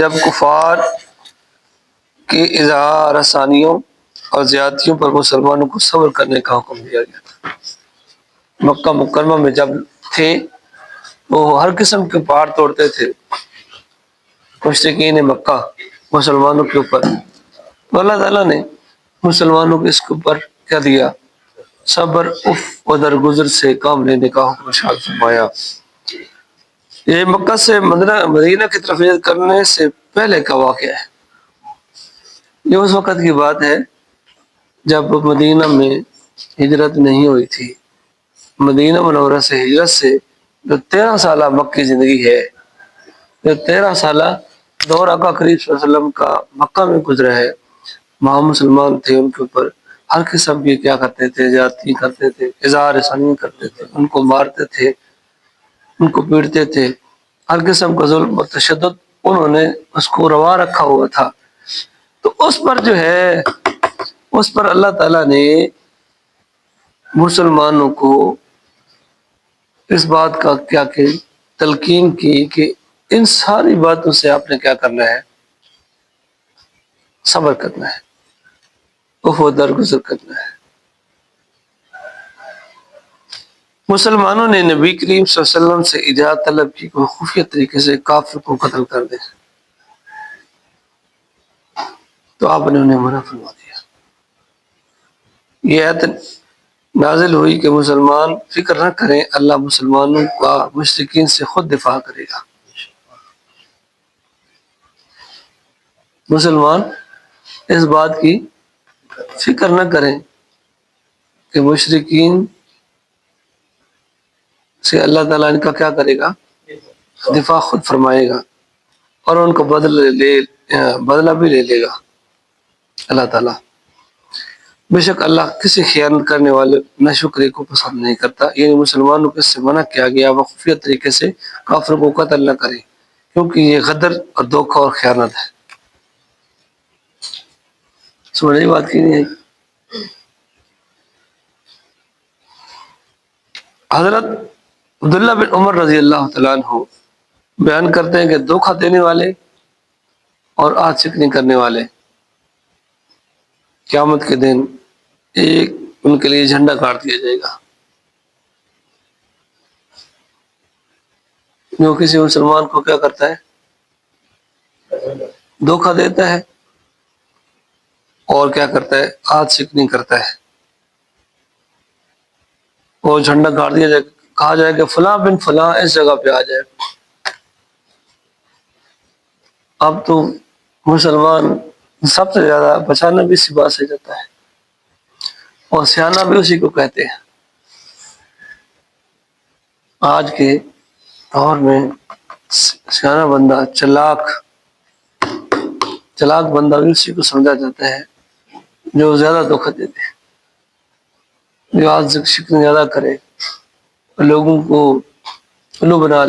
جب کفار کی اظہار رسانیوں اور زیادتیوں پر مسلمانوں کو صبر کرنے کا حکم دیا گیا تھا۔ مکہ مکرمہ میں جب تھے وہ ہر قسم کے پہاڑ توڑتے تھے مشرکین مکہ مسلمانوں کے اوپر، تو اللہ تعالیٰ نے مسلمانوں کو اس کے اوپر کیا دیا؟ صبر و درگزر سے کام لینے کا حکم ارشاد فرمایا۔ یہ مکہ سے مدینہ کی طرف ہجرت کرنے سے پہلے کا واقعہ ہے۔ یہ اس وقت کی بات ہے جب مدینہ میں ہجرت نہیں ہوئی تھی۔ مدینہ منورہ سے ہجرت سے جو 13 سالہ مکی زندگی ہے، جو 13 سالہ دور آقا کریم صلی اللہ علیہ وسلم کا مکہ میں گزرا ہے، وہاں مسلمان تھے، ان کے اوپر ہر قسم کی کیا کرتے تھے؟ زیادتی کرتے تھے، اظہار رسانی کرتے تھے، ان کو مارتے تھے، ان کو پیٹتے تھے، ہر قسم کا ظلم و تشدد انہوں نے اس کو روا رکھا ہوا تھا۔ تو اس پر جو ہے، اس پر اللہ تعالیٰ نے مسلمانوں کو اس بات کا کیا کہ تلقین کی کہ ان ساری باتوں سے آپ نے کیا کرنا ہے؟ صبر کرنا ہے، وہ درگزر کرنا ہے۔ مسلمانوں نے نبی کریم صلی اللہ علیہ وسلم سے اجازت طلب کی کہ خفیہ طریقے سے کافر کو قتل کر دیں، تو آپ نے انہیں منع فرما دیا۔ یہ آیت نازل ہوئی کہ مسلمان فکر نہ کریں، اللہ مسلمانوں کا مشرکین سے خود دفاع کرے گا۔ مسلمان اس بات کی فکر نہ کریں کہ مشرکین سے اللہ تعالیٰ ان کا کیا کرے گا؟ دفاع خود فرمائے گا، اور ان کو بدلہ بھی لے لے گا اللہ تعالیٰ۔ بے شک اللہ کسی خیانت کرنے والے نہ شکرے کو پسند نہیں کرتا۔ یعنی مسلمانوں کو اس سے منع کیا گیا وہ خفیہ طریقے سے کافر کو قتل نہ کرے، کیونکہ یہ غدر اور دھوکہ اور خیانت ہے۔ سمجھے بات کی نہیں ہے؟ حضرت عبداللہ بن عمر رضی اللہ تعالیٰ عنہ بیان کرتے ہیں کہ دھوکہ دینے والے اور آج شکنی کرنے والے قیامت کے دن ایک ان کے لیے جھنڈا کاٹ دیا جائے گا۔ جو کسی مسلمان کو کیا کرتا ہے؟ دھوکہ دیتا ہے اور کیا کرتا ہے؟ آج شکنی کرتا ہے، وہ جھنڈا گاڑ دیا جائے، کہا جائے کہ فلاں بن فلاں اس جگہ پہ آ جائے۔ اب تو مسلمان سب سے زیادہ بچانا بھی اسی بات سے جاتا ہے، اور سیانہ بھی اسی کو کہتے ہیں۔ آج کے دور میں سیانہ بندہ، چلاک بندہ بھی اسی کو سمجھا جاتا ہے جو زیادہ دھوکہ دیتے ہیں، جو آج شکن زیادہ کرے، لوگوں کو الو بنا لے۔